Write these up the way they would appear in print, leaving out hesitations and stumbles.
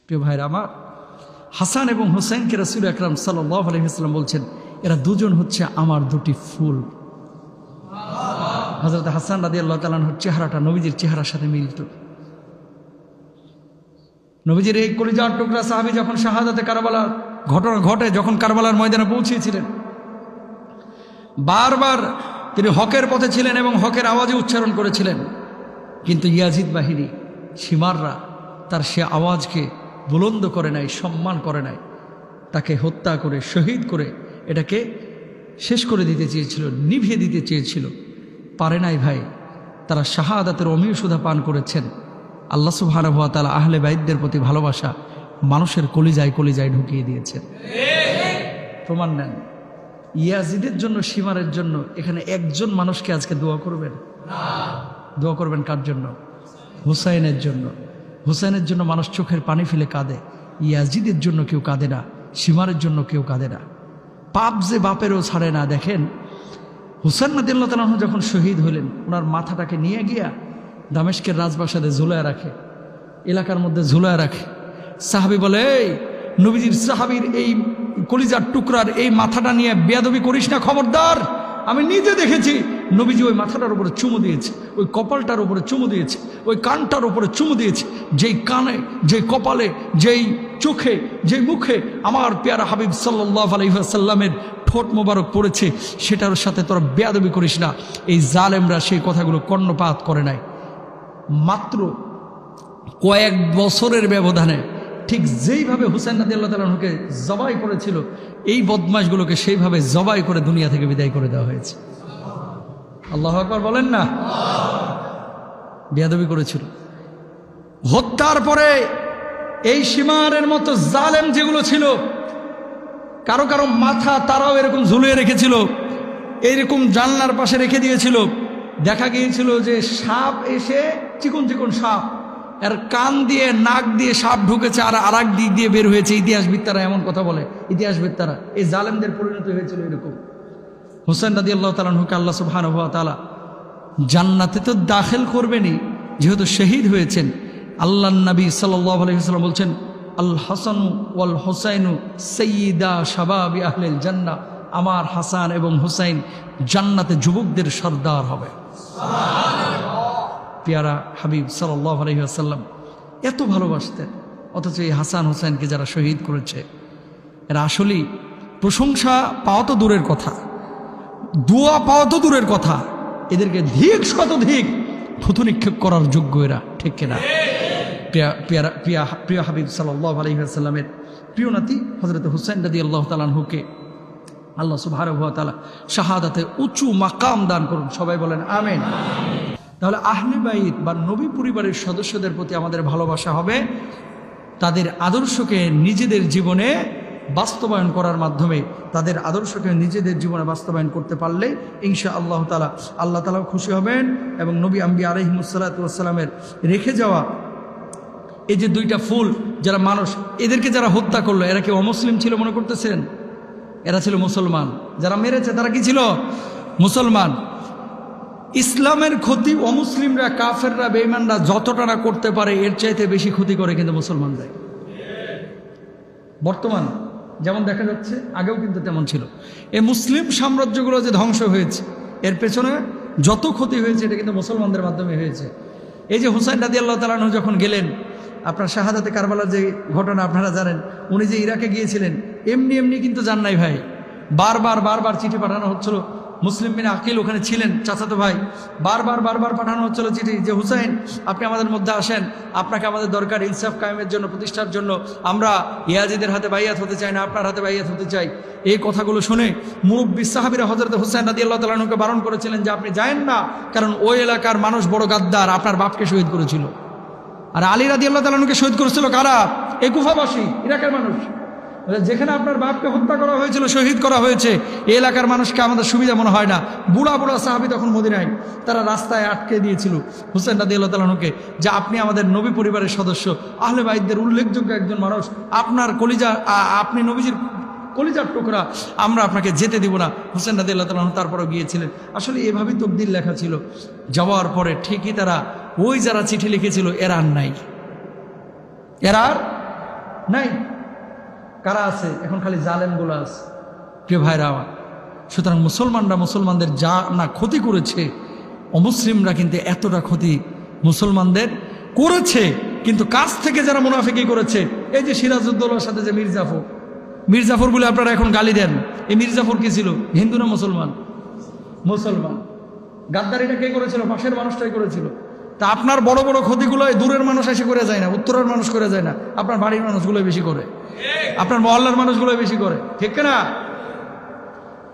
প্রিয় ভাইরা আমার, হাসান এবং হুসাইনকে রাসূল আকরাম সাল্লাল্লাহু আলাইহি ওয়াসাল্লাম বলছেন এরা দুজন হচ্ছে আমার দুটি ফুল। হযরত হাসান রাদিয়াল্লাহু তাআলা আনহুর চেহারাটা নবীজির চেহারার সাথে মিলত। নবীজির এই কলিজার টুকরা সাহাবী যখন শাহাদাতে কারবালার ঘটনা ঘটে, যখন কারবালার ময়দানে পৌঁছেছিলেন, বারবার তিনি হকের পথে ছিলেন এবং হকের আওয়াজে উচ্চারণ করেছিলেন, কিন্তু ইয়াজিদ বাহিনী সীমাররা তার সে আওয়াজকে বুলন্দ করে নাই, সম্মান করে নাই, তাকে হত্যা করে শহীদ করে এটাকে শেষ করে দিতে চেয়েছিল, নিভিয়ে দিতে চেয়েছিল, পারে নাই ভাই। তারা শাহাদাতের অমীয় সুধা পান করেছেন। আল্লাহ সুবহানাহু ওয়া তাআলা আহলে বাইতদের প্রতি ভালোবাসা মানুষের কলিজায় কলিজায় ঢুকিয়ে দিয়েছেন। প্রমাণ নেন। ইয়াজিদের জন্য, সীমারের জন্য এখানে একজন মানুষকে আজকে দোয়া করবেন না। দোয়া করবেন কার জন্য? হুসাইনের জন্য। হুসাইনের জন্য মানুষ চোখের পানি ফেলে কাঁদে, ইয়াজিদের জন্য কেউ কাঁদে না, সীমারের জন্য কেউ কাঁদে না। পাপ যে বাপেরও ছাড়ে না। দেখেন হুসাইন রাদিয়াল্লাহু তাআলা আনহু যখন শহীদ হলেন, ওনার মাথাটাকে নিয়ে গিয়া দামেস্কের রাজপ্রাসাদে ঝুলায় রাখে, এলাকার মধ্যে ঝুলায় রাখে। সাহাবী বলে, এই নবীজির সাহাবীর এই কলিজার টুকরার এই মাথাটা নিয়ে বেয়াদবি করিস না, খবরদার। আমি নিজে দেখেছি নবীজি ওই মাথাটার উপরে চুমু দিয়েছে, ওই কপালটার উপরে চুমু দিয়েছে, ওই কানটার উপরে চুমু দিয়েছে। যেই কানে, যেই কপালে, যেই চোখে, যেই মুখে আমার পেয়ারা হাবিব সাল্লাল্লাহু আলাইহি ওয়াসাল্লামের ঠোঁট মোবারক পড়েছে, সেটার সাথে তোরা বেয়াদবি করিস না। এই জালেমরা সেই কথাগুলো কর্ণপাত করে নাই। মাত্র কয়েক বছরের ব্যবধানে ঠিক যেইভাবে হুসাইন রাদিয়াল্লাহু তাআলা আনহুকে জবাই করেছিল, এই বদমাশগুলোকে সেইভাবে জবাই করে দুনিয়া থেকে বিদায় করে দেওয়া হয়েছে। আল্লাহু আকবার বলেন না। বেয়াদবি করেছিল। হত্যার পরে এই সীমারের মতো জালেম যেগুলো ছিল, কারো কারো মাথা তারাও এরকম ঝুলিয়ে রেখেছিল, এইরকম জানলার পাশে রেখে দিয়েছিল। দেখা গিয়েছিল যে সাপ এসে, চিকন চিকন সাপ, এর কান দিয়ে নাক দিয়ে সাপ ঢুকেছে আর আরেক দিক দিয়ে বের হয়েছে। ইতিহাসবিদরা এমন কথা বলে, ইতিহাসবিদরা। এই জালেমদের পরিণতি হয়েছিল এরকম। হুসাইন রাদিয়াল্লাহু তাআলা আনহুকে আল্লাহ সুবহানাহু ওয়া তাআলা জান্নাতে তো দাখিল করবেনই, যেহেতু শহীদ হয়েছেন। আল্লাহর নবী সাল্লাল্লাহু আলাইহি ওয়াসাল্লাম বলছেন, আল হাসানু ওয়াল হুসাইনু সাইয়্যিদা শাবাবি আহলিল জান্নাহ। আমার হাসান এবং হুসাইন জান্নাতে যুবকদের সর্দার হবে। পেয়ারা হাবিব সাল্লাল্লাহু আলাইহি ওয়াসাল্লাম এত ভালোবাসতেন, অথচ এই হাসান হুসাইনকে যারা শহীদ করেছে, এরা আসলেই প্রশংসা পাওয়া তো দূরের কথা, দোয়া পাওয়া তো দূরের কথা, এদেরকে ধিক শতধিক থুতু নিক্ষেপ করার যোগ্য এরা, ঠিক কিনা? প্রিয় হাবিব সাল্লাল্লাহু আলাইহি ওয়াসাল্লামের প্রিয় নাতি হযরত হুসাইন রাদিয়াল্লাহু তাআলা আনহুকে আল্লাহ সুবহানাহু ওয়া তাআলা শাহাদাতে উঁচু মাকাম দান করুন। সবাই বলেন আমিন। তাহলে আহলে বাইত বা নবী পরিবারের সদস্যদের প্রতি আমাদের ভালোবাসা হবে তাদের আদর্শকে নিজেদের জীবনে বাস্তবায়ন করার মাধ্যমে। তাদের আদর্শকে নিজেদের জীবনে বাস্তবায়ন করতে পারলে ইনশাআল্লাহ তাআলা আল্লাহ তাআলা খুশি হবেন। এবং নবী আম্বিয়া আলাইহিমুসসালাতু ওয়াসসালামের রেখে যাওয়া এই যে দুইটা ফুল, যারা মানুষ, এদেরকে যারা হত্যা করলো, এরা কি অমুসলিম ছিল মনে করতেছেন? এরা ছিল মুসলমান। যারা মেরেছে তারা কি ছিল? মুসলমান। ইসলামের ক্ষতি অমুসলিমরা, কাফেররা, বেঈমানরা যতটা না করতে পারে এর চাইতে বেশি ক্ষতি করে কিন্তু মুসলমানরাই। বর্তমান যেমন দেখা যাচ্ছে, আগেও কিন্তু তেমন ছিল। এই মুসলিম সাম্রাজ্যগুলো যে ধ্বংস হয়েছে, এর পেছনে যত ক্ষতি হয়েছে এটা কিন্তু মুসলমানদের মাধ্যমে হয়েছে। এই যে হুসাইন রাদিয়াল্লাহু তাআলা আনহু যখন গেলেন, আপনার শাহাদাতে কারবালার যে ঘটনা আপনারা জানেন, উনি যে ইরাকে গিয়েছিলেন এমনি এমনি কিন্তু যান নাই ভাই। বারবার চিঠি পাঠানো হচ্ছিল। মুসলিম বিন আকিল ওখানে ছিলেন, চাচাতো ভাই। বারবার পাঠানো হচ্ছিল চিঠি যে হুসাইন আপনি আমাদের মধ্যে আসেন, আপনাকে আমাদের দরকার ইনসাফ কায়েমের জন্য, প্রতিষ্ঠার জন্য। আমরা ইয়াজিদের হাতে বাইয়াত হতে চাই না, আপনার হাতে বাইয়াত হতে চাই। এই কথাগুলো শুনে মুরব্বী সাহাবীরা হযরত হুসাইন রাদিয়াল্লাহু তাআলা আনহুকে বারণ করেছিলেন যে আপনি যায়েন না, কারণ ওই এলাকার মানুষ বড় গাদ্দার, আপনার বাপকে শহীদ করেছিল। আর আলী রাদিয়াল্লাহু তাআলা আনহুকে শহীদ করেছিল কারা? এই কুফাবাসী, ইরাকের মানুষ। যেখানে আপনার বাপকে হত্যা করা হয়েছিল, শহীদ করা হয়েছে, এই এলাকার মানুষকে আমাদের সুবিধা মনে হয় না। বুড়া সাহাবী তখন মদিনায়, তারা রাস্তায় আটকে দিয়েছিল হুসাইন রাদিয়াল্লাহু তাআলা আনহুকে যে আপনি আমাদের নবী পরিবারের সদস্য, আহলে বাইতদের উল্লেখযোগ্য একজন মানুষ, আপনার কলিজা, আপনি নবীজির কলিজার টুকরা, আমরা আপনাকে যেতে দিব না। হুসাইন রাদিয়াল্লাহু তাআলা আনহু তারপরও গিয়েছিলেন। আসলে এভাবেই তকদির লেখা ছিল। যাওয়ার পরে ঠিকই তারা ওই যারা চিঠি লিখেছিল এরা আর নাই, এরা নাই। কারা আছে? এখন খালি জালেমগুলো আছে। প্রিয় ভাইরা আমার, সুতরাং মুসলমানরা মুসলমানদের যা না ক্ষতি করেছে, অমুসলিমরা কিন্তু এতটা ক্ষতি মুসলমানদের করেছে। কিন্তু কাছ থেকে যারা মুনাফিকি করেছে, এই যে সিরাজউদ্দৌলার সাথে যে মির্জাফর বলে আপনারা এখন গালি দেন, এই মির্জাফর কি ছিল? হিন্দু না মুসলমান? মুসলমান। গাদ্দারিটা কে করেছিল? পাশের মানুষটাই করেছিল। তা আপনার বড় বড় ক্ষতিগুলো দূরের মানুষ এসে করে যায় না, উত্তরের মানুষ করে যায় না, আপনার বাড়ির মানুষগুলোই বেশি করে, আপনার মহল্লার মানুষগুলোই বেশি করে, ঠিক না?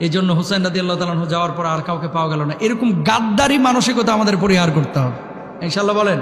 এই জন্য হুসাইন রাদিয়াল্লাহু তাআলা আনহু যাওয়ার পর আর কাউকে পাওয়া গেল না। এরকম গাদ্দারি মানসিকতা আমাদের পরিহার করতে হবে ইনশাআল্লাহ, বলেন।